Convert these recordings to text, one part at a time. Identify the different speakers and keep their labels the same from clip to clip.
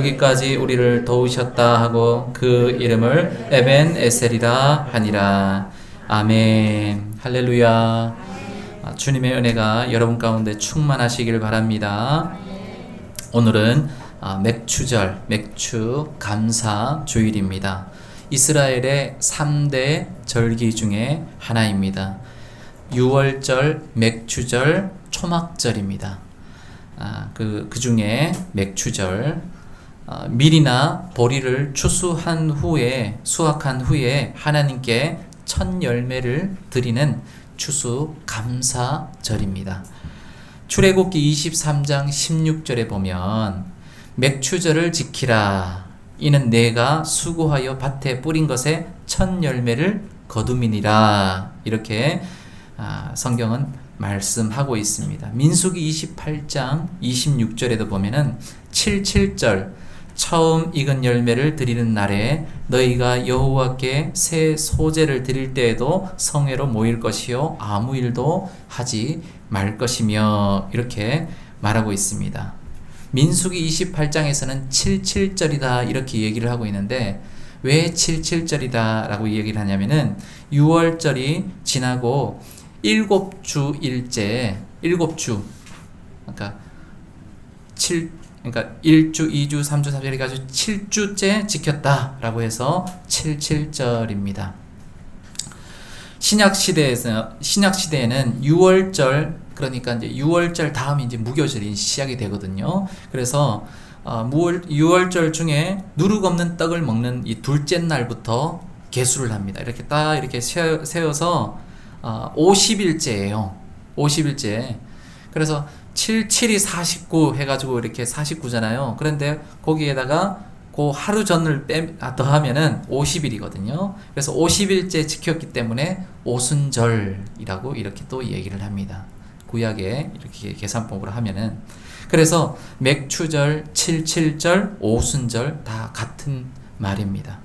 Speaker 1: 여기까지 우리를 도우셨다 하고 그 이름을 에벤 에셀이라 하니라. 아멘. 할렐루야. 주님의 은혜가 여러분 가운데 충만하시길 바랍니다. 오늘은 맥추절, 맥추 감사 주일입니다. 이스라엘의 3대 절기 중에 하나입니다. 유월절, 맥추절, 초막절입니다. 그 중에 맥추절, 밀이나 보리를 추수한 후에, 수확한 후에 하나님께 첫 열매를 드리는 추수 감사절입니다. 출애굽기 23장 16절에 보면 맥추절을 지키라. 이는 내가 수고하여 밭에 뿌린 것에 첫 열매를 거두미니라. 이렇게 성경은 말씀하고 있습니다. 민수기 28장 26절에도 보면은 77절 처음 익은 열매를 드리는 날에 너희가 여호와께 새 소제를 드릴 때에도 성회로 모일 것이요 아무 일도 하지 말 것이며 이렇게 말하고 있습니다. 민수기 28장에서는 77절이다 이렇게 얘기를 하고 있는데 왜 77절이다 라고 얘기를 하냐면은 6월절이 지나고 7주일째 7주 그러니까 1주, 2주, 3주, 4주 이렇게 아주 7주째 지켰다라고 해서 77절입니다. 신약시대에는 6월절, 그러니까 이제 6월절 다음이 이제 무교절이 시작이 되거든요. 그래서 6월절 중에 누룩 없는 떡을 먹는 이 둘째 날부터 계수를 합니다. 이렇게 딱 이렇게 세워서 50일째예요. 50일째. 그래서 7이 49 해가지고 이렇게 49잖아요. 그런데 거기에다가 그 하루 전을 더하면은 50일이거든요. 그래서 50일째 지켰기 때문에 오순절이라고 이렇게 또 얘기를 합니다. 구약에 이렇게 계산법으로 하면은. 그래서 맥추절, 77절, 오순절 다 같은 말입니다.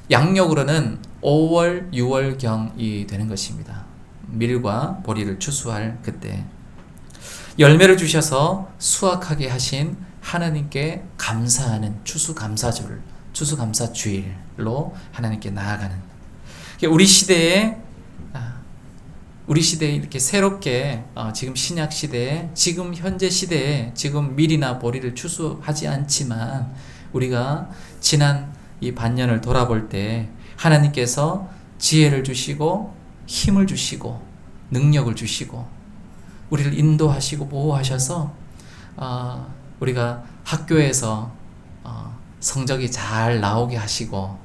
Speaker 1: 양력으로는 5월, 6월경이 되는 것입니다. 밀과 보리를 추수할 그때. 열매를 주셔서 수확하게 하신 하나님께 감사하는 추수감사주일로 하나님께 나아가는 우리 시대에 이렇게 새롭게 지금 신약 시대에 지금 현재 시대에 지금 밀이나 보리를 추수하지 않지만 우리가 지난 이 반년을 돌아볼 때 하나님께서 지혜를 주시고 힘을 주시고 능력을 주시고 우리를 인도하시고 보호하셔서 우리가 학교에서 성적이 잘 나오게 하시고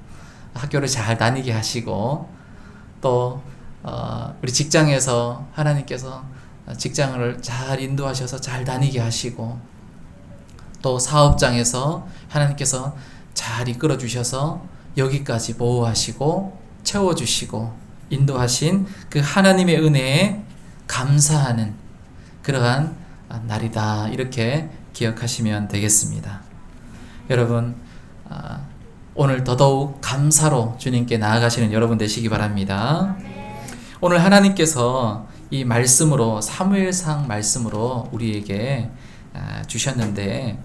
Speaker 1: 학교를 잘 다니게 하시고 또 우리 직장에서 하나님께서 직장을 잘 인도하셔서 잘 다니게 하시고 또 사업장에서 하나님께서 잘 이끌어 주셔서 여기까지 보호하시고 채워주시고 인도하신 그 하나님의 은혜에 감사하는 그러한 날이다 이렇게 기억하시면 되겠습니다. 여러분 오늘 더더욱 감사로 주님께 나아가시는 여러분 되시기 바랍니다. 오늘 하나님께서 이 말씀으로 사무엘상 말씀으로 우리에게 주셨는데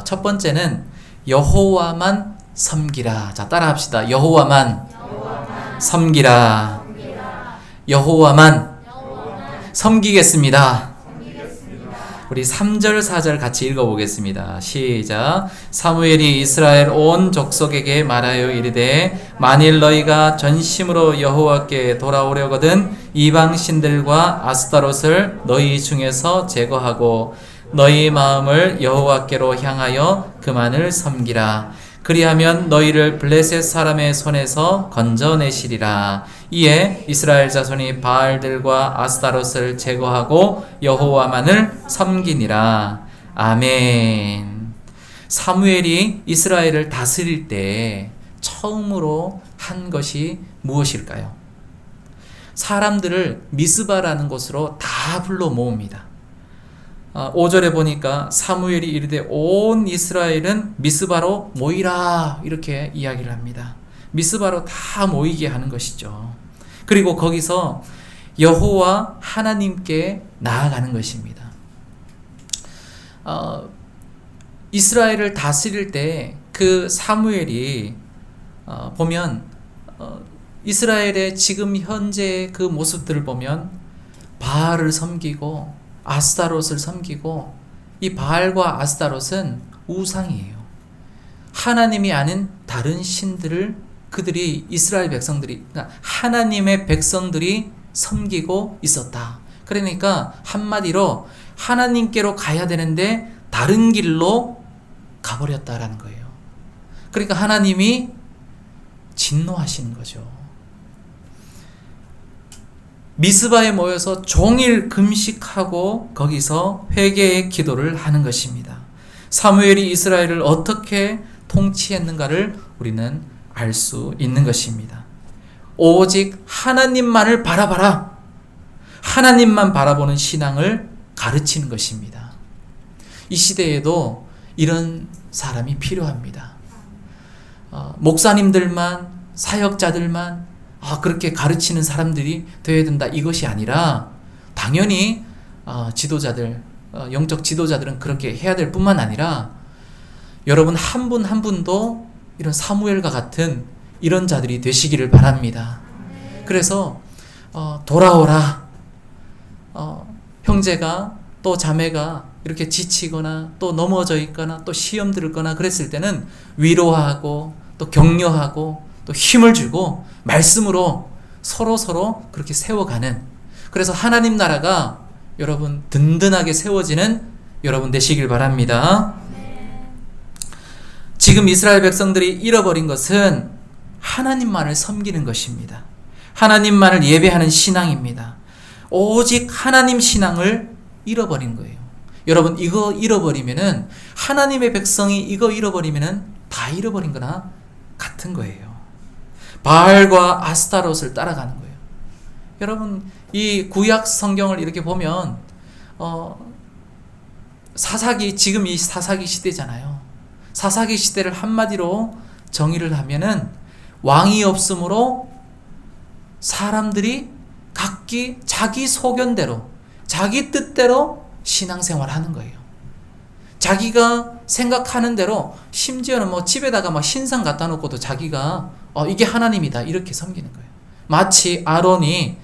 Speaker 1: 첫 번째는 여호와만 섬기라. 자 따라합시다. 여호와만 섬기라. 여호와만 섬기겠습니다. 우리 3절 4절 같이 읽어보겠습니다. 시작. 사무엘이 이스라엘 온 족속에게 말하여 이르되 만일 너희가 전심으로 여호와께 돌아오려거든 이방 신들과 아스타롯을 너희 중에서 제거하고 너희 마음을 여호와께로 향하여 그만을 섬기라. 그리하면 너희를 블레셋 사람의 손에서 건져내시리라. 이에 이스라엘 자손이 바알들과 아스타롯을 제거하고 여호와만을 섬기니라. 아멘. 사무엘이 이스라엘을 다스릴 때 처음으로 한 것이 무엇일까요? 사람들을 미스바라는 곳으로 다 불러 모읍니다. 5절에 보니까 사무엘이 이르되 온 이스라엘은 미스바로 모이라 이렇게 이야기를 합니다. 미스바로 다 모이게 하는 것이죠. 그리고 거기서 여호와 하나님께 나아가는 것입니다. 이스라엘을 다스릴 때 그 사무엘이 보면 이스라엘의 지금 현재의 그 모습들을 보면 바알을 섬기고 아스타롯을 섬기고, 이 바알과 아스타롯은 우상이에요. 하나님이 아닌 다른 신들을 그들이, 이스라엘 백성들이, 그러니까 하나님의 백성들이 섬기고 있었다. 그러니까 한마디로 하나님께로 가야 되는데 다른 길로 가버렸다라는 거예요. 그러니까 하나님이 진노하시는 거죠. 미스바에 모여서 종일 금식하고 거기서 회개의 기도를 하는 것입니다. 사무엘이 이스라엘을 어떻게 통치했는가를 우리는 알 수 있는 것입니다. 오직 하나님만을 바라봐라. 하나님만 바라보는 신앙을 가르치는 것입니다. 이 시대에도 이런 사람이 필요합니다. 목사님들만, 사역자들만 그렇게 가르치는 사람들이 되어야 된다, 이것이 아니라 당연히 지도자들, 영적 지도자들은 그렇게 해야 될 뿐만 아니라 여러분 한 분 한 분도 이런 사무엘과 같은 이런 자들이 되시기를 바랍니다. 그래서 돌아오라. 형제가 또 자매가 이렇게 지치거나 또 넘어져 있거나 또 시험 들거나 그랬을 때는 위로하고 또 격려하고 또 힘을 주고 말씀으로 서로 그렇게 세워가는, 그래서 하나님 나라가 여러분 든든하게 세워지는 여러분 되시길 바랍니다. 지금 이스라엘 백성들이 잃어버린 것은 하나님만을 섬기는 것입니다. 하나님만을 예배하는 신앙입니다. 오직 하나님 신앙을 잃어버린 거예요. 여러분 이거 잃어버리면은, 하나님의 백성이 이거 잃어버리면은 다 잃어버린 거나 같은 거예요. 바알과 아스타롯을 따라가는 거예요. 여러분 이 구약 성경을 이렇게 보면 사사기, 지금 이 사사기 시대잖아요. 사사기 시대를 한마디로 정의를 하면은 왕이 없으므로 사람들이 각기 자기 소견대로, 자기 뜻대로 신앙생활 하는 거예요. 자기가 생각하는 대로, 심지어는 뭐 집에다가 막 신상 갖다 놓고도 자기가 이게 하나님이다 이렇게 섬기는 거예요. 마치 아론이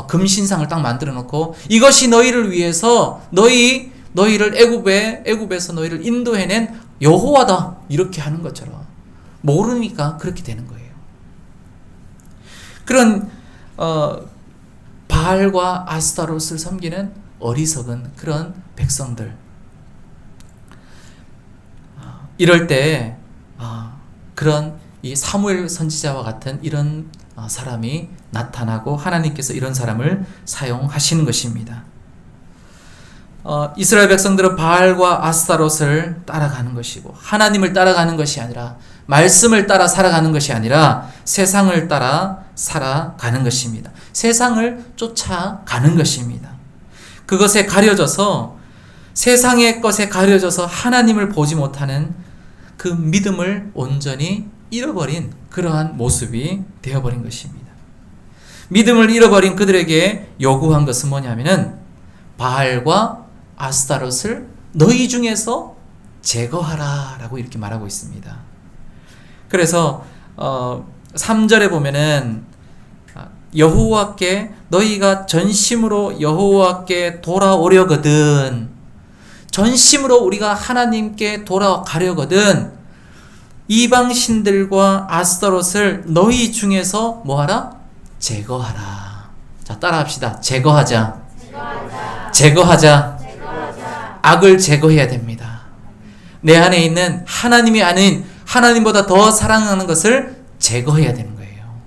Speaker 1: 금신상을 딱 만들어 놓고 이것이 너희를 위해서 너희를 애굽에서 너희를 인도해낸 여호와다 이렇게 하는 것처럼, 모르니까 그렇게 되는 거예요. 그런 바알과 아스타롯을 섬기는 어리석은 그런 백성들, 이럴 때 그런 이 사무엘 선지자와 같은 이런 사람이 나타나고 하나님께서 이런 사람을 사용하시는 것입니다. 이스라엘 백성들은 바알과 아스타롯을 따라가는 것이고, 하나님을 따라가는 것이 아니라, 말씀을 따라 살아가는 것이 아니라 세상을 따라 살아가는 것입니다. 세상을 쫓아가는 것입니다. 그것에 가려져서, 세상의 것에 가려져서 하나님을 보지 못하는 그 믿음을 온전히 잃어버린 그러한 모습이 되어버린 것입니다. 믿음을 잃어버린 그들에게 요구한 것은 뭐냐면은 바알과 아스타롯을 너희 중에서 제거하라 라고 이렇게 말하고 있습니다. 그래서 3절에 보면은 여호와께, 너희가 전심으로 여호와께 돌아오려거든, 전심으로 우리가 하나님께 돌아가려거든 이방신들과 아스타롯을 너희 중에서 뭐하라? 제거하라. 자, 따라합시다. 제거하자. 제거하자. 악을 제거해야 됩니다. 내 안에 있는 하나님이 아닌, 하나님보다 더 사랑하는 것을 제거해야 되는 거예요.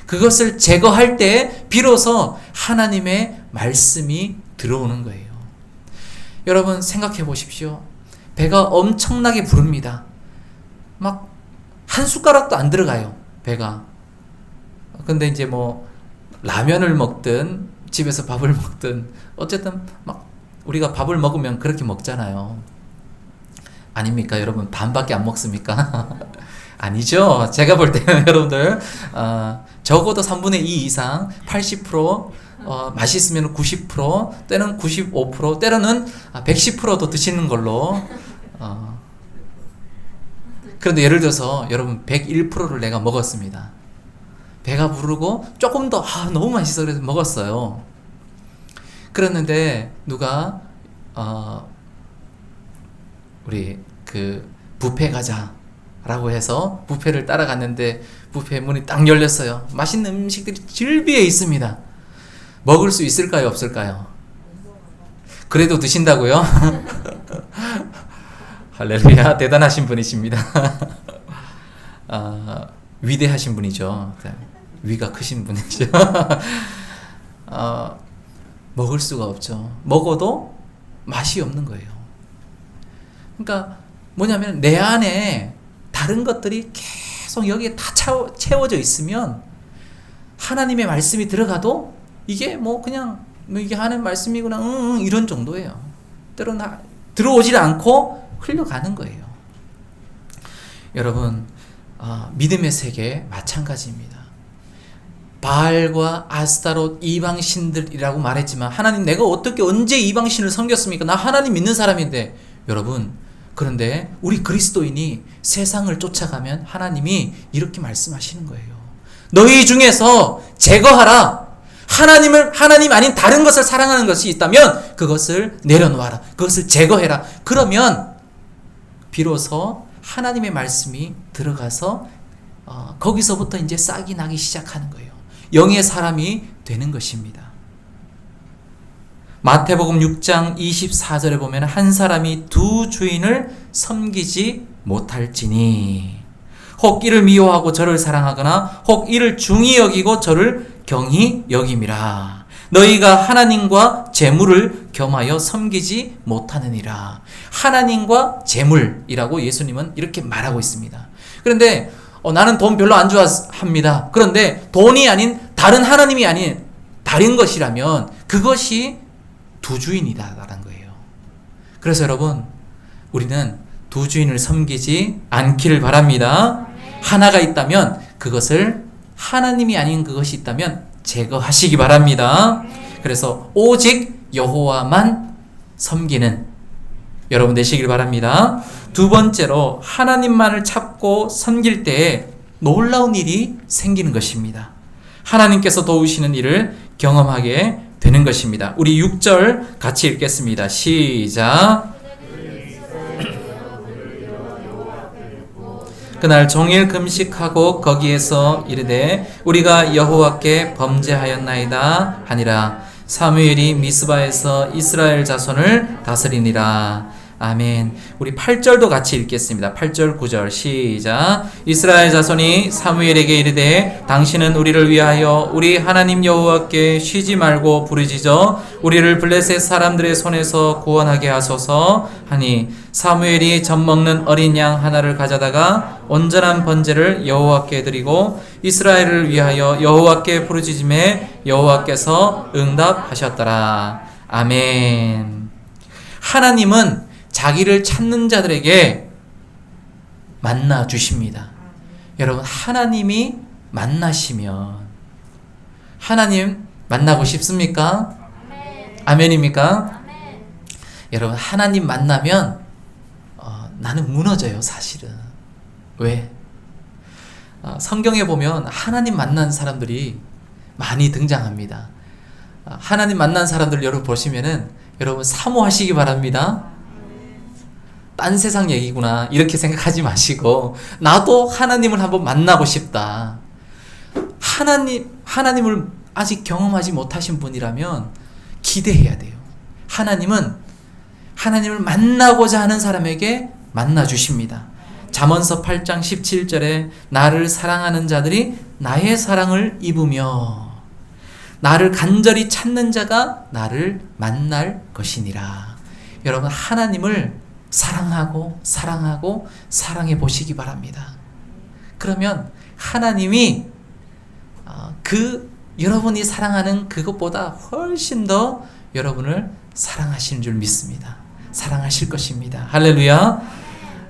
Speaker 1: 그것을 제거할 때 비로소 하나님의 말씀이 들어오는 거예요. 여러분 생각해 보십시오. 배가 엄청나게 부릅니다. 막 한 숟가락도 안 들어가요, 배가. 근데 이제 뭐 라면을 먹든 집에서 밥을 먹든 어쨌든 막 우리가 밥을 먹으면 그렇게 먹잖아요. 아닙니까? 여러분 반밖에 안 먹습니까? 아니죠. 제가 볼 때는 여러분들 적어도 3분의 2 이상 80% 맛있으면 90%, 때는 95%, 때로는 110%도 드시는 걸로 그런데 예를 들어서 여러분 101%를 내가 먹었습니다. 배가 부르고 조금 더 너무 맛있어 그래서 먹었어요. 그랬는데 누가 우리 그 뷔페 가자라고 해서 뷔페를 따라갔는데 뷔페 문이 딱 열렸어요. 맛있는 음식들이 즐비해 있습니다. 먹을 수 있을까요, 없을까요? 그래도 드신다고요? 할렐루야, 대단하신 분이십니다. 위대하신 분이죠. 위가 크신 분이죠. 먹을 수가 없죠. 먹어도 맛이 없는 거예요. 그러니까 뭐냐면 내 안에 다른 것들이 계속 여기에 다 채워져 있으면 하나님의 말씀이 들어가도 이게 뭐 그냥 이게 하는 말씀이구나 이런 정도예요. 때로는 들어오질 않고 흘러가는 거예요. 여러분 믿음의 세계 마찬가지입니다. 바알과 아스타롯 이방신들이라고 말했지만 하나님 내가 어떻게 언제 이방신을 섬겼습니까? 나 하나님 믿는 사람인데. 여러분 그런데 우리 그리스도인이 세상을 쫓아가면 하나님이 이렇게 말씀하시는 거예요. 너희 중에서 제거하라. 하나님 아닌 다른 것을 사랑하는 것이 있다면 그것을 내려놓아라. 그것을 제거해라. 그러면 비로소 하나님의 말씀이 들어가서 거기서부터 이제 싹이 나기 시작하는 거예요. 영의 사람이 되는 것입니다. 마태복음 6장 24절에 보면 한 사람이 두 주인을 섬기지 못할지니 혹 이를 미워하고 저를 사랑하거나 혹 이를 중히 여기고 저를 경히 여김이라. 너희가 하나님과 재물을 겸하여 섬기지 못하느니라. 하나님과 재물이라고 예수님은 이렇게 말하고 있습니다. 그런데 나는 돈 별로 안 좋아합니다. 그런데 돈이 아닌 다른 하나님이 아닌 다른 것이라면 그것이 두 주인이다라는 거예요. 그래서 여러분 우리는 두 주인을 섬기지 않기를 바랍니다. 하나가 있다면 그것을 하나님이 아닌 그것이 있다면 제거하시기 바랍니다. 그래서 오직 여호와만 섬기는 여러분 되시길 바랍니다. 두 번째로 하나님만을 찾고 섬길 때에 놀라운 일이 생기는 것입니다. 하나님께서 도우시는 일을 경험하게 되는 것입니다. 우리 6절 같이 읽겠습니다. 시작. 그날 종일 금식하고 거기에서 이르되 우리가 여호와께 범죄하였나이다 하니라. 사무엘이 미스바에서 이스라엘 자손을 다스리니라. 아멘. 우리 8절도 같이 읽겠습니다. 8절 9절 시작. 이스라엘 자손이 사무엘에게 이르되 당신은 우리를 위하여 우리 하나님 여호와께 쉬지 말고 부르짖어 우리를 블레셋 사람들의 손에서 구원하게 하소서 하니 사무엘이 젖 먹는 어린 양 하나를 가져다가 온전한 번제를 여호와께 드리고 이스라엘을 위하여 여호와께 부르짖음에 여호와께서 응답하셨더라. 아멘. 하나님은 자기를 찾는 자들에게 만나 주십니다. 여러분 하나님이 만나시면 하나님 만나고 싶습니까? 아멘입니까? 여러분 하나님 만나면 나는 무너져요 사실은. 왜? 성경에 보면 하나님 만난 사람들이 많이 등장합니다. 하나님 만난 사람들 여러분 보시면은 여러분 사모하시기 바랍니다. 딴 세상 얘기구나 이렇게 생각하지 마시고 나도 하나님을 한번 만나고 싶다. 하나님을 아직 경험하지 못하신 분이라면 기대해야 돼요. 하나님은 하나님을 만나고자 하는 사람에게 만나 주십니다. 잠언서 8장 17절에 나를 사랑하는 자들이 나의 사랑을 입으며 나를 간절히 찾는 자가 나를 만날 것이니라. 여러분 하나님을 사랑하고 사랑해 보시기 바랍니다. 그러면 하나님이 여러분이 사랑하는 그것보다 훨씬 더 여러분을 사랑하시는 줄 믿습니다. 사랑하실 것입니다. 할렐루야.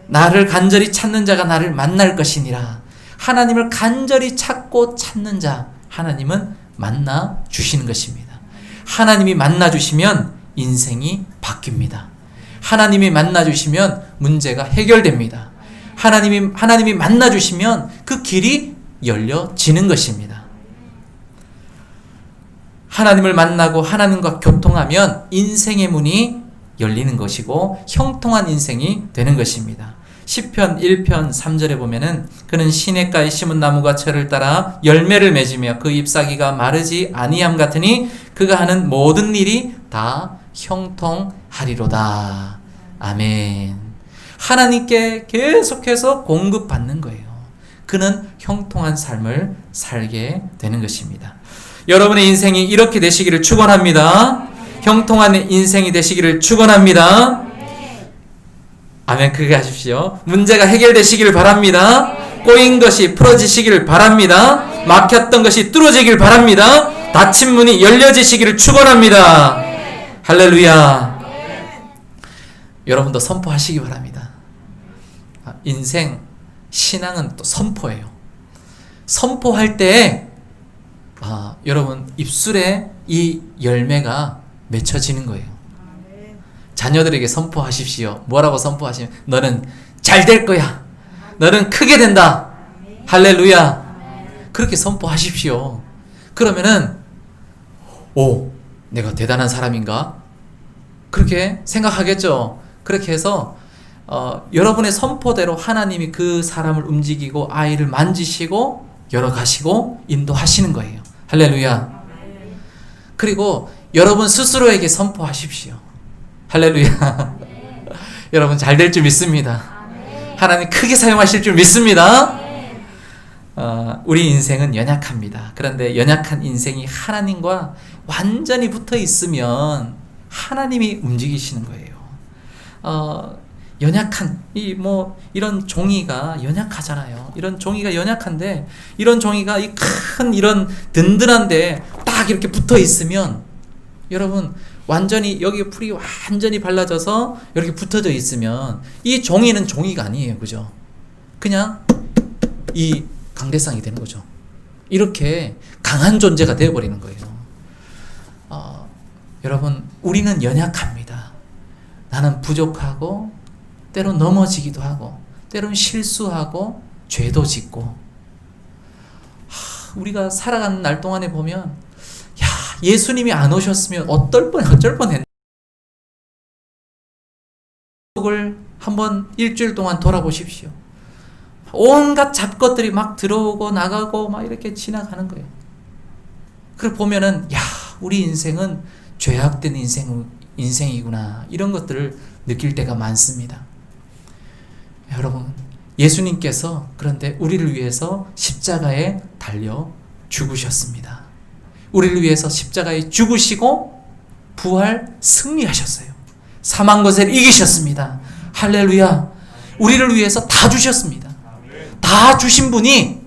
Speaker 1: 나를 간절히 찾는 자가 나를 만날 것이니라. 하나님을 간절히 찾고 찾는 자 하나님은 만나 주시는 것입니다. 하나님이 만나 주시면 인생이 바뀝니다. 하나님이 만나 주시면 문제가 해결됩니다. 하나님이 만나 주시면 그 길이 열려지는 것입니다. 하나님을 만나고 하나님과 교통하면 인생의 문이 열리는 것이고 형통한 인생이 되는 것입니다. 시편 1편 3절에 보면은 그는 시냇가에 심은 나무가 철을 따라 열매를 맺으며 그 잎사귀가 마르지 아니함 같으니 그가 하는 모든 일이 다 형통하리로다. 아멘. 하나님께 계속해서 공급받는 거예요. 그는 형통한 삶을 살게 되는 것입니다. 여러분의 인생이 이렇게 되시기를 축원합니다. 형통한 인생이 되시기를 축원합니다. 아멘. 그렇게 하십시오. 문제가 해결되시기를 바랍니다. 꼬인 것이 풀어지시기를 바랍니다. 막혔던 것이 뚫어지기를 바랍니다. 닫힌 문이 열려지시기를 축원합니다. 할렐루야. 여러분도 선포하시기 바랍니다. 인생, 신앙은 또 선포예요. 선포할 때 여러분 입술에 이 열매가 맺혀지는 거예요. 자녀들에게 선포하십시오. 뭐라고 선포하시면 너는 잘 될 거야. 너는 크게 된다. 할렐루야. 그렇게 선포하십시오. 그러면은 내가 대단한 사람인가? 그렇게 생각하겠죠. 그렇게 해서 여러분의 선포대로 하나님이 그 사람을 움직이고 아이를 만지시고 열어가시고 인도하시는 거예요. 할렐루야. 그리고 여러분 스스로에게 선포하십시오. 할렐루야. 여러분 잘 될 줄 믿습니다. 하나님 크게 사용하실 줄 믿습니다. 우리 인생은 연약합니다. 그런데 연약한 인생이 하나님과 완전히 붙어 있으면 하나님이 움직이시는 거예요. 연약한 이런 종이가 연약하잖아요. 이런 종이가 연약한데 이런 종이가 이 큰 이런 든든한데 딱 이렇게 붙어 있으면 여러분 완전히 여기 풀이 완전히 발라져서 이렇게 붙어져 있으면 이 종이는 종이가 아니에요. 그죠? 그냥 이 강대상이 되는 거죠. 이렇게 강한 존재가 되어버리는 거예요. 여러분 우리는 연약합니다. 나는 부족하고 때론 넘어지기도 하고 때론 실수하고 죄도 짓고 우리가 살아가는 날 동안에 보면 예수님이 안 오셨으면 어쩔 뻔했나. 한번 일주일 동안 돌아보십시오. 온갖 잡것들이 막 들어오고 나가고 막 이렇게 지나가는 거예요. 그걸 보면은 우리 인생은 죄악된 인생이구나 이런 것들을 느낄 때가 많습니다. 여러분 예수님께서 그런데 우리를 위해서 십자가에 달려 죽으셨습니다. 우리를 위해서 십자가에 죽으시고 부활 승리하셨어요. 사망 권세를 이기셨습니다. 할렐루야. 우리를 위해서 다 주셨습니다. 다 주신 분이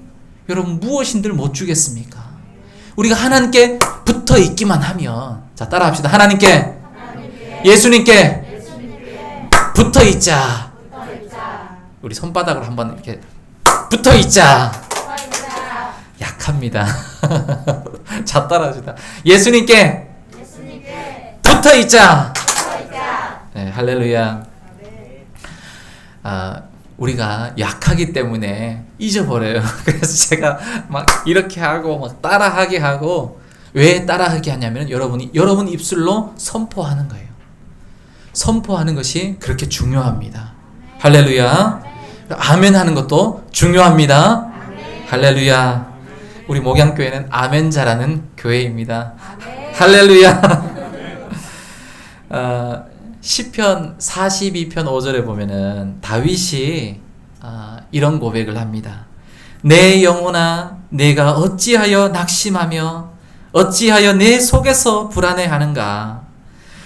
Speaker 1: 여러분 무엇인들 못 주겠습니까? 우리가 하나님께 붙어 있기만 하면 자 따라합시다. 하나님께 예수님께 붙어 있자. 우리 손바닥을 한번 이렇게 붙어 있자. 약합니다. 자 따라합시다. 예수님께 붙어 있자. 네, 할렐루야. 우리가 약하기 때문에 잊어버려요. 그래서 제가 막 이렇게 하고 막 따라하게 하고 왜 따라하게 하냐면 여러분 입술로 선포하는 거예요. 선포하는 것이 그렇게 중요합니다. 할렐루야. 아멘 하는 것도 중요합니다. 할렐루야. 우리 목양교회는 아멘 잘하는 교회입니다. 할렐루야. 시편 42편 5절에 보면은 다윗이 이런 고백을 합니다. 내 영혼아 내가 어찌하여 낙심하며 어찌하여 내 속에서 불안해하는가.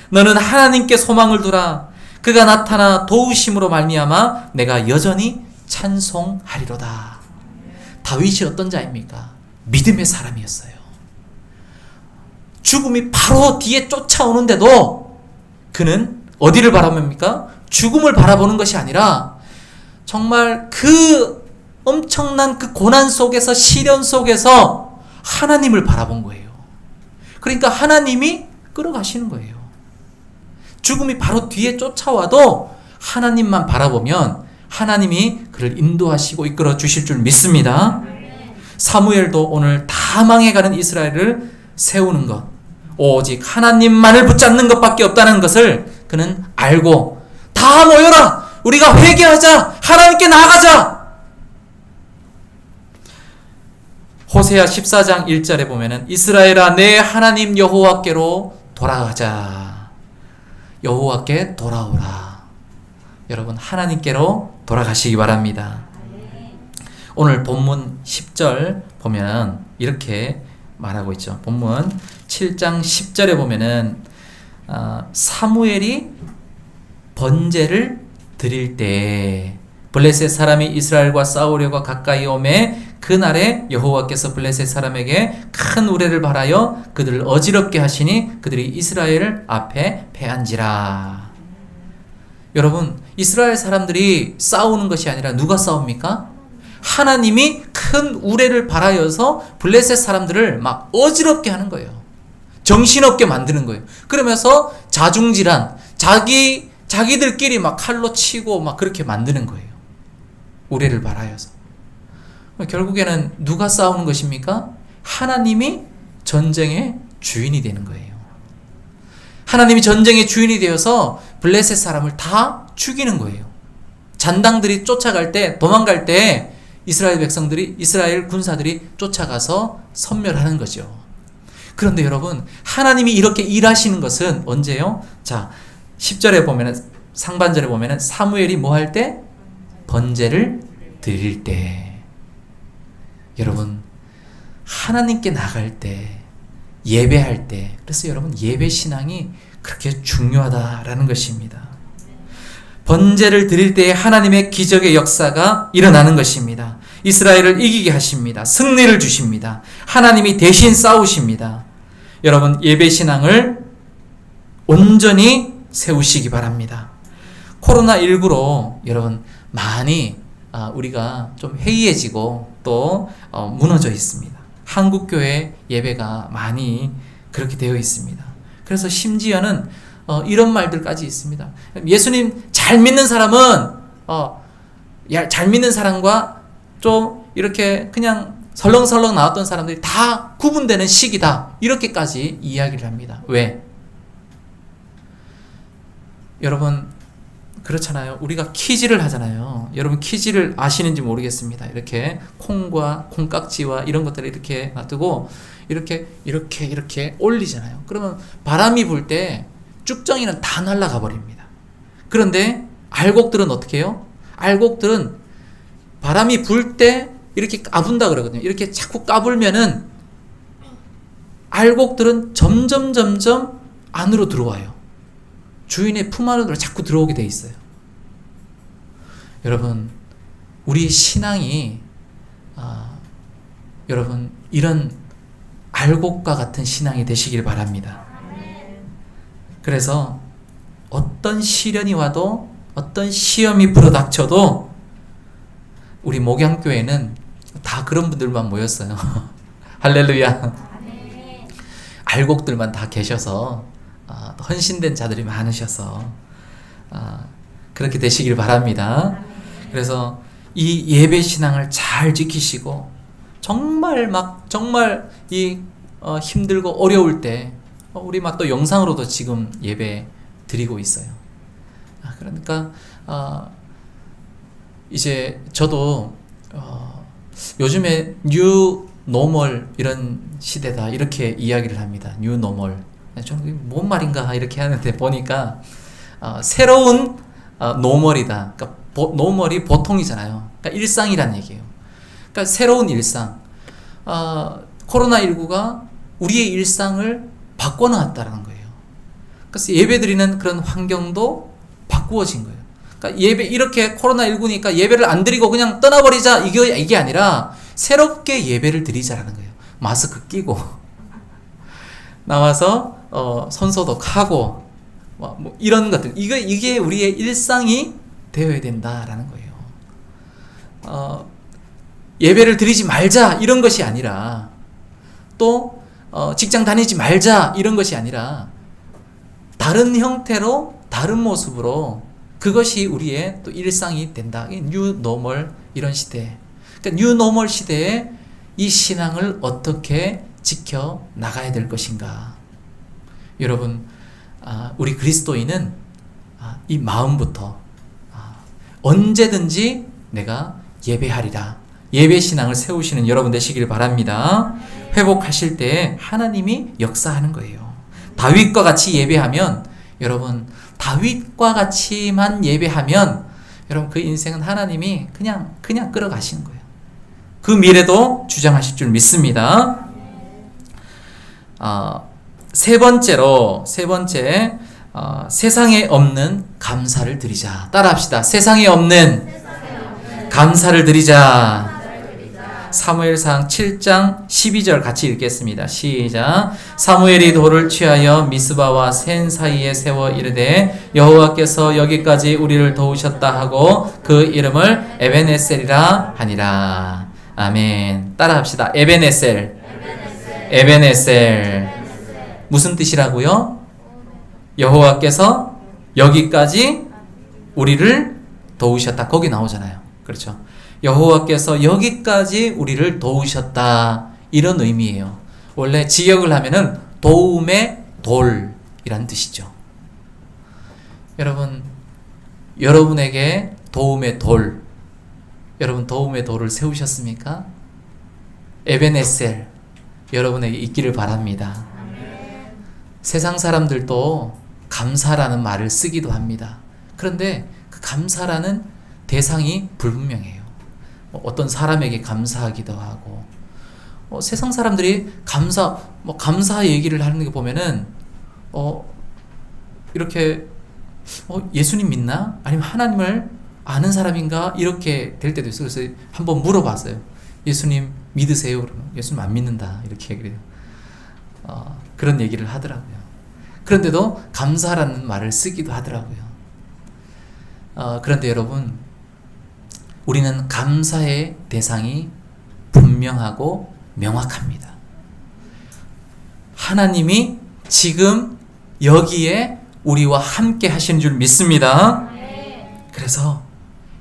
Speaker 1: 너는 하나님께 소망을 두라. 그가 나타나 도우심으로 말미암아 내가 여전히 찬송하리로다. 다윗이 어떤 자입니까? 믿음의 사람이었어요. 죽음이 바로 뒤에 쫓아오는데도 그는 어디를 바라봅니까? 죽음을 바라보는 것이 아니라 정말 그 엄청난 그 고난 속에서 시련 속에서 하나님을 바라본 거예요. 그러니까 하나님이 끌어가시는 거예요. 죽음이 바로 뒤에 쫓아와도 하나님만 바라보면 하나님이 그를 인도하시고 이끌어 주실 줄 믿습니다. 사무엘도 오늘 다 망해가는 이스라엘을 세우는 것, 오직 하나님만을 붙잡는 것밖에 없다는 것을 그는 알고, 다 모여라! 우리가 회개하자! 하나님께 나아가자! 호세아 14장 1절에 보면은 이스라엘아 내 하나님 여호와께로 돌아가자. 여호와께 돌아오라. 여러분, 하나님께로 돌아가시기 바랍니다. 오늘 본문 10절 보면 이렇게 말하고 있죠. 본문 7장 10절에 보면은 사무엘이 번제를 드릴 때 블레셋 사람이 이스라엘과 싸우려고 가까이 오매 그날에 여호와께서 블레셋 사람에게 큰 우레를 발하여 그들을 어지럽게 하시니 그들이 이스라엘 앞에 패한지라. 여러분, 이스라엘 사람들이 싸우는 것이 아니라 누가 싸웁니까? 하나님이 큰 우레를 발하여서 블레셋 사람들을 막 어지럽게 하는 거예요. 정신없게 만드는 거예요. 그러면서 자중질환, 자기들끼리 막 칼로 치고 막 그렇게 만드는 거예요. 우레를 발하여서. 결국에는 누가 싸우는 것입니까? 하나님이 전쟁의 주인이 되는 거예요. 하나님이 전쟁의 주인이 되어서 블레셋 사람을 다 죽이는 거예요. 잔당들이 쫓아갈 때, 도망갈 때 이스라엘 백성들이, 이스라엘 군사들이 쫓아가서 섬멸하는 거죠. 그런데 여러분, 하나님이 이렇게 일하시는 것은 언제요? 자, 10절에 보면은, 상반절에 보면은 사무엘이 뭐 할 때? 번제를 드릴 때. 여러분, 하나님께 나갈 때, 예배할 때, 그래서 여러분, 예배 신앙이 그렇게 중요하다라는 것입니다. 번제를 드릴 때에 하나님의 기적의 역사가 일어나는 것입니다. 이스라엘을 이기게 하십니다. 승리를 주십니다. 하나님이 대신 싸우십니다. 여러분, 예배 신앙을 온전히 세우시기 바랍니다. 코로나19로 여러분 많이 우리가 좀 해이해지고 또 무너져 있습니다. 한국교회 예배가 많이 그렇게 되어 있습니다. 그래서 심지어는 이런 말들까지 있습니다. 예수님 잘 믿는 사람은 잘 믿는 사람과 좀 이렇게 그냥 설렁설렁 나왔던 사람들이 다 구분되는 시기다, 이렇게까지 이야기를 합니다. 왜? 여러분, 그렇잖아요. 우리가 퀴즈를 하잖아요. 여러분, 퀴즈를 아시는지 모르겠습니다. 이렇게 콩과 콩깍지와 이런 것들을 이렇게 놔두고 이렇게 올리잖아요. 그러면 바람이 불 때 쭉정이는 다 날아가 버립니다. 그런데 알곡들은 어떻게 해요? 알곡들은 바람이 불 때 이렇게 까분다 그러거든요. 이렇게 자꾸 까불면은 알곡들은 점점 안으로 들어와요. 주인의 품 안으로 자꾸 들어오게 돼 있어요. 여러분, 우리 신앙이 여러분 이런 알곡과 같은 신앙이 되시길 바랍니다. 그래서 어떤 시련이 와도, 어떤 시험이 불어닥쳐도 우리 목양교회는 다 그런 분들만 모였어요. 할렐루야. 알곡들만 다 계셔서 헌신된 자들이 많으셔서 그렇게 되시길 바랍니다. 그래서 이 예배 신앙을 잘 지키시고 정말 이 힘들고 어려울 때 우리 막 또 영상으로도 지금 예배 드리고 있어요. 그러니까 이제 저도 요즘에 뉴 노멀 이런 시대다 이렇게 이야기를 합니다. 뉴 노멀. 저는 뭔 말인가 이렇게 하는데 보니까 새로운 노멀이다. 그러니까 노멀이 보통이잖아요. 그러니까 일상이란 얘기예요. 그러니까 새로운 일상. 코로나19가 우리의 일상을 바꿔놨다는 거예요. 그래서 예배드리는 그런 환경도 바꾸어진 거예요. 그러니까 예배, 이렇게 코로나19니까 예배를 안 드리고 그냥 떠나버리자, 이게 아니라 새롭게 예배를 드리자라는 거예요. 마스크 끼고 나와서 손 소독하고 뭐 이런 것들, 이게 우리의 일상이 되어야 된다라는 거예요. 예배를 드리지 말자 이런 것이 아니라, 또 직장 다니지 말자 이런 것이 아니라, 다른 형태로 다른 모습으로 그것이 우리의 또 일상이 된다. 뉴 노멀 이런 시대. 그러니까 뉴 노멀 시대에 이 신앙을 어떻게 지켜 나가야 될 것인가. 여러분, 우리 그리스도인은 이 마음부터 언제든지 내가 예배하리라. 예배 신앙을 세우시는 여러분 되시길 바랍니다. 회복하실 때 하나님이 역사하는 거예요. 다윗과 같이 예배하면, 여러분, 다윗과 같이만 예배하면 여러분 그 인생은 하나님이 그냥 끌어가시는 거예요. 그 미래도 주장하실 줄 믿습니다. 세 번째, 세상에 없는 감사를 드리자. 따라합시다. 세상에 없는 감사를 드리자. 사무엘상 7장 12절 같이 읽겠습니다. 시작. 사무엘이 돌을 취하여 미스바와 센 사이에 세워 이르되 여호와께서 여기까지 우리를 도우셨다 하고 그 이름을 에벤에셀이라 하니라. 아멘. 따라합시다. 에벤에셀. 무슨 뜻이라고요? 여호와께서 여기까지 우리를 도우셨다. 거기 나오잖아요. 그렇죠? 여호와께서 여기까지 우리를 도우셨다. 이런 의미예요. 원래 지역을 하면은 도움의 돌이란 뜻이죠. 여러분, 여러분에게 도움의 돌, 여러분 도움의 돌을 세우셨습니까? 에벤에셀 여러분에게 있기를 바랍니다. 세상 사람들도 감사라는 말을 쓰기도 합니다. 그런데 그 감사라는 대상이 불분명해요. 어떤 사람에게 감사하기도 하고, 세상 사람들이 감사 얘기를 하는 거 보면은, 이렇게, 예수님 믿나? 아니면 하나님을 아는 사람인가? 이렇게 될 때도 있어요. 그래서 한번 물어봤어요. 예수님 믿으세요? 그러면 예수님 안 믿는다. 이렇게 얘기를 해요. 그런 얘기를 하더라고요. 그런데도 감사라는 말을 쓰기도 하더라고요. 그런데 여러분, 우리는 감사의 대상이 분명하고 명확합니다. 하나님이 지금 여기에 우리와 함께 하시는 줄 믿습니다. 그래서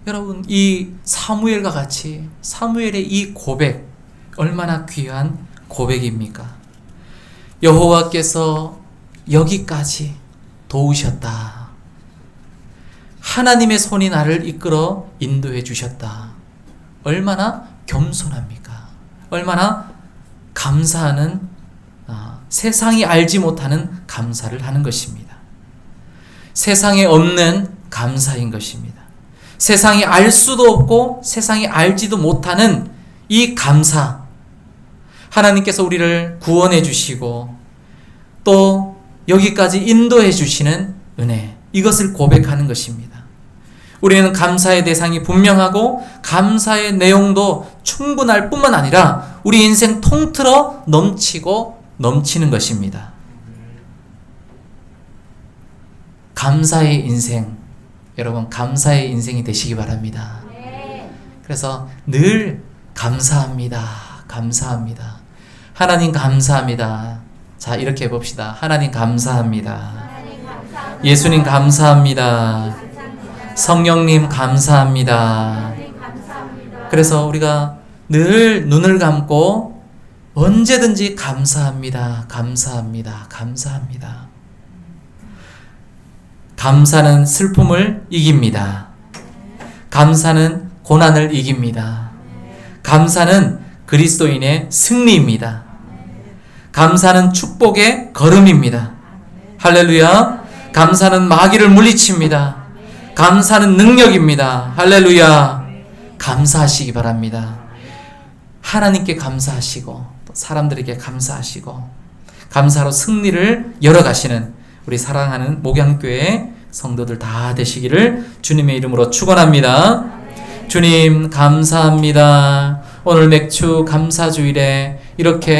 Speaker 1: 여러분, 이 사무엘과 같이 사무엘의 이 고백, 얼마나 귀한 고백입니까? 여호와께서 여기까지 도우셨다. 하나님의 손이 나를 이끌어 인도해 주셨다. 얼마나 겸손합니까? 얼마나 감사하는, 세상이 알지 못하는 감사를 하는 것입니다. 세상에 없는 감사인 것입니다. 세상이 알 수도 없고 세상이 알지도 못하는 이 감사. 하나님께서 우리를 구원해 주시고 또 여기까지 인도해 주시는 은혜, 이것을 고백하는 것입니다. 우리는 감사의 대상이 분명하고 감사의 내용도 충분할 뿐만 아니라 우리 인생 통틀어 넘치고 넘치는 것입니다. 감사의 인생, 여러분 감사의 인생이 되시기 바랍니다. 그래서 늘 감사합니다. 감사합니다. 하나님 감사합니다. 자, 이렇게 해봅시다. 하나님 감사합니다. 예수님 감사합니다. 성령님 감사합니다. 그래서 우리가 늘 눈을 감고 언제든지 감사합니다. 감사합니다. 감사합니다. 감사는 슬픔을 이깁니다. 감사는 고난을 이깁니다. 감사는 그리스도인의 승리입니다. 감사는 축복의 걸음입니다. 할렐루야. 감사는 마귀를 물리칩니다. 감사는 능력입니다. 할렐루야. 감사하시기 바랍니다. 하나님께 감사하시고 또 사람들에게 감사하시고 감사로 승리를 열어가시는 우리 사랑하는 목양교회 성도들 다 되시기를 주님의 이름으로 축원합니다. 주님 감사합니다. 오늘 맥주 감사주일에 이렇게